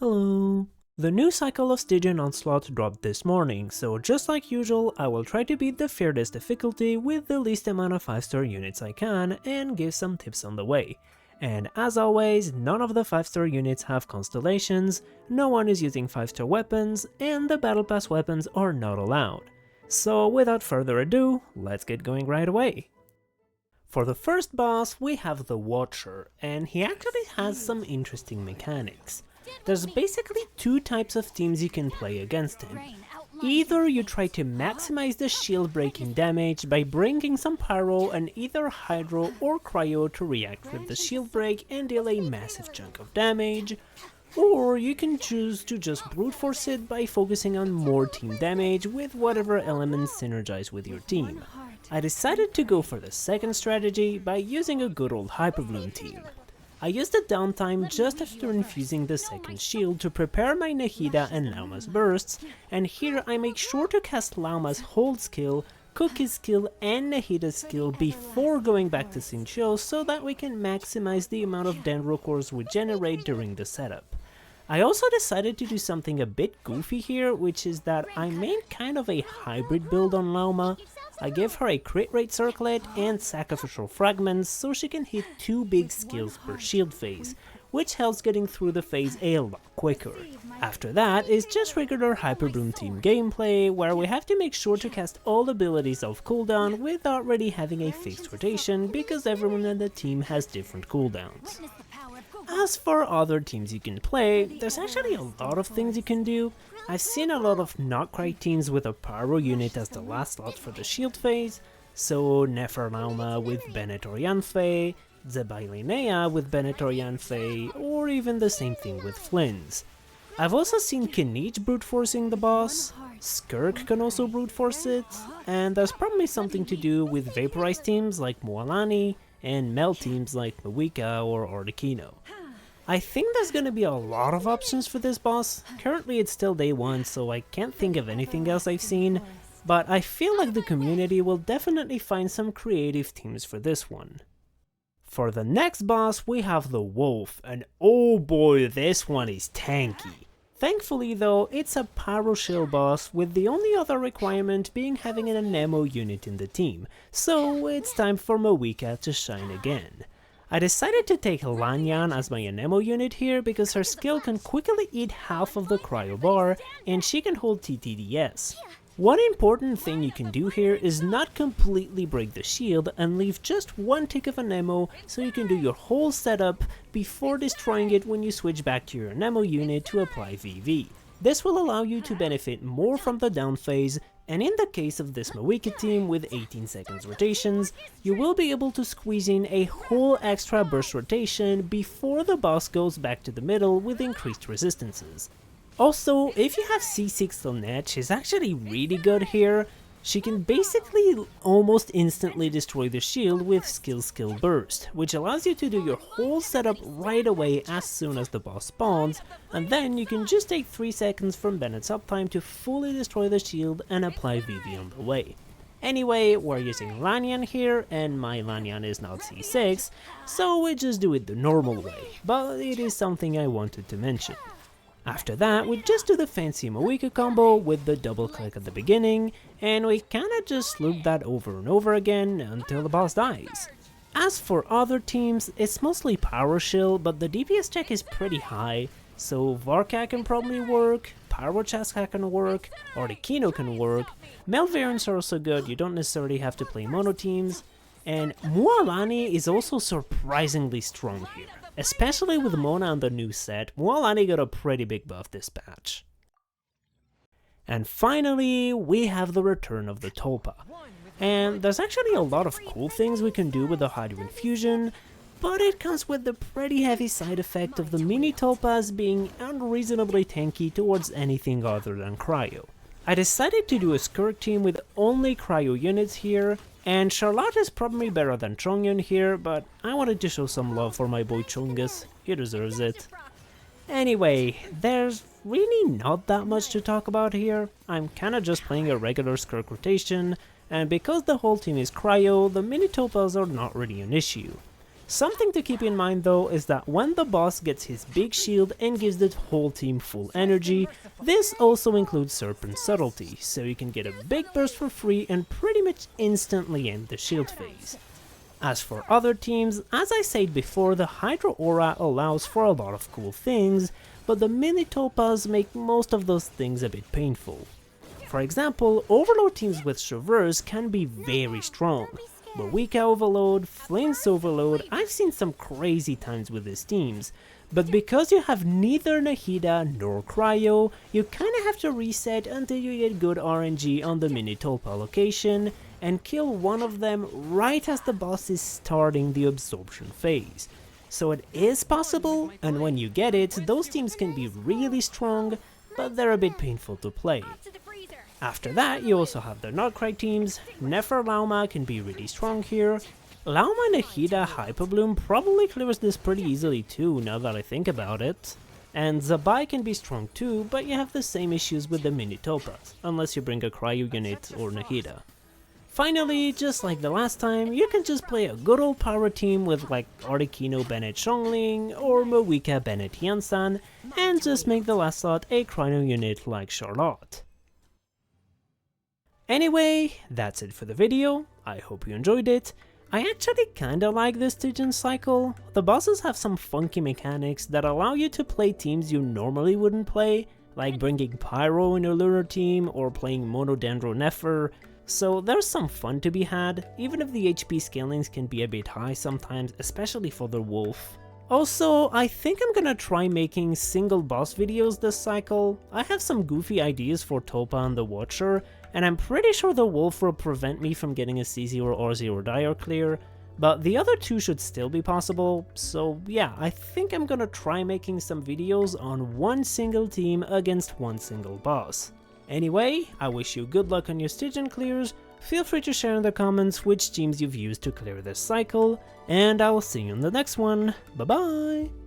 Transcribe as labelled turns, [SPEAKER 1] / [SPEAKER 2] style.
[SPEAKER 1] Hello! The new cycle of Stygian Onslaught dropped this morning, so just like usual, I will try to beat the fairest difficulty with the least amount of 5-star units I can and give some tips on the way. And as always, none of the 5-star units have constellations, no one is using 5-star weapons, and the battle pass weapons are not allowed. So without further ado, let's get going right away. For the first boss, we have the Watcher, and he actually has some interesting mechanics. There's basically two types of teams you can play against him. Either you try to maximize the shield breaking damage by bringing some pyro and either hydro or cryo to react with the shield break and deal a massive chunk of damage, or you can choose to just brute force it by focusing on more team damage with whatever elements synergize with your team. I decided to go for the second strategy by using a good old Hyperbloom team. I used the downtime just after infusing the second shield to prepare my Nahida and Lauma's bursts, and here I make sure to cast Lauma's hold skill, Cookie's skill and Nahida's skill before going back to Xingqiu so that we can maximize the amount of Dendro cores we generate during the setup. I also decided to do something a bit goofy here, which is that I made kind of a hybrid build on Lauma. I gave her a crit rate circlet and sacrificial fragments so she can hit 2 big skills per shield phase, which helps getting through the phase a lot quicker. After that is just regular Hyperbloom team gameplay, where we have to make sure to cast all abilities off cooldown without really having a fixed rotation because everyone in the team has different cooldowns. As for other teams you can play, there's actually a lot of things you can do. I've seen a lot of not quite teams with a pyro unit as the last slot for the shield phase, so Neferlauma with Bennett or Yanfei, Zebailinea with Bennett or Yanfei, or even the same thing with Flynn's. I've also seen Kinich brute forcing the boss, Skirk can also brute force it, and there's probably something to do with vaporized teams like Moalani, and meld teams like Mawika or Arlecchino. I think there's gonna be a lot of options for this boss. Currently it's still day 1, so I can't think of anything else I've seen, but I feel like the community will definitely find some creative teams for this one. For the next boss we have the Wolf, and oh boy, this one is tanky. Thankfully though, it's a pyro shield boss with the only other requirement being having an Anemo unit in the team, so it's time for Mawika to shine again. I decided to take Lanyan as my Anemo unit here because her skill can quickly eat half of the cryo bar and she can hold TTDS. One important thing you can do here is not completely break the shield and leave just one tick of Anemo so you can do your whole setup before destroying it when you switch back to your Anemo unit to apply VV. This will allow you to benefit more from the down phase, and in the case of this Mawika team with 18 seconds rotations, you will be able to squeeze in a whole extra burst rotation before the boss goes back to the middle with increased resistances. Also, if you have C6 on net, she's actually really good here. She can basically almost instantly destroy the shield with skill burst, which allows you to do your whole setup right away as soon as the boss spawns, and then you can just take 3 seconds from Bennett's uptime to fully destroy the shield and apply VV on the way. Anyway, we're using Lanyan here, and my Lanyan is not C6, so we just do it the normal way, but it is something I wanted to mention. After that, we just do the fancy Mawika combo with the double click at the beginning, and we kinda just loop that over and over again until the boss dies. As for other teams, it's mostly Pyro Shield, but the DPS check is pretty high, so Varka can probably work, Pyrochaska can work, Arlecchino can work, meld variants are also good, you don't necessarily have to play mono teams, and Moalani is also surprisingly strong here. Especially with Mona on the new set, Moalani got a pretty big buff this patch. And finally, we have the return of the Tulpa. And there's actually a lot of cool things we can do with the Hydro Infusion, but it comes with the pretty heavy side effect of the mini Tulpas being unreasonably tanky towards anything other than Cryo. I decided to do a Skirk team with only Cryo units here, and Charlotte is probably better than Chongyun here, but I wanted to show some love for my boy Chongus, he deserves it. Anyway, there's really not that much to talk about here. I'm kinda just playing a regular Skirk rotation, and because the whole team is Cryo, the mini Tulpas are not really an issue. Something to keep in mind though is that when the boss gets his big shield and gives the whole team full energy, this also includes Serpent Subtlety, so you can get a big burst for free and pretty much instantly end the shield phase. As for other teams, as I said before, the Hydra Aura allows for a lot of cool things, but the mini Topaz make most of those things a bit painful. For example, Overload teams with Traverse can be very strong. Moika Overload, Flames Overload, I've seen some crazy times with these teams, but because you have neither Nahida nor Cryo, you kinda have to reset until you get good RNG on the mini Tulpa location, and kill one of them right as the boss is starting the absorption phase. So it is possible, and when you get it, those teams can be really strong, but they're a bit painful to play. After that, you also have the Notcry teams. Nefer Lauma can be really strong here. Lauma Nahida Hyperbloom probably clears this pretty easily too, now that I think about it. And Zabai can be strong too, but you have the same issues with the mini Topaz, unless you bring a Cryo unit or Nahida. Finally, just like the last time, you can just play a good old power team with like Articuno Bennett Xiongling or Moika Bennett Yansan, and just make the last slot a Chrono unit like Charlotte. Anyway, that's it for the video. I hope you enjoyed it. I actually kinda like this Stygian cycle. The bosses have some funky mechanics that allow you to play teams you normally wouldn't play, like bringing Pyro in a Lunar team or playing Monodendro Nefer, so there's some fun to be had, even if the HP scalings can be a bit high sometimes, especially for the Wolf. Also, I think I'm gonna try making single boss videos this cycle. I have some goofy ideas for Tulpa and the Watcher, and I'm pretty sure the Wolf will prevent me from getting a C0R0 Dire clear, but the other two should still be possible, so yeah, I think I'm gonna try making some videos on one single team against one single boss. Anyway, I wish you good luck on your Stygian clears. Feel free to share in the comments which teams you've used to clear this cycle, and I will see you in the next one. Bye bye!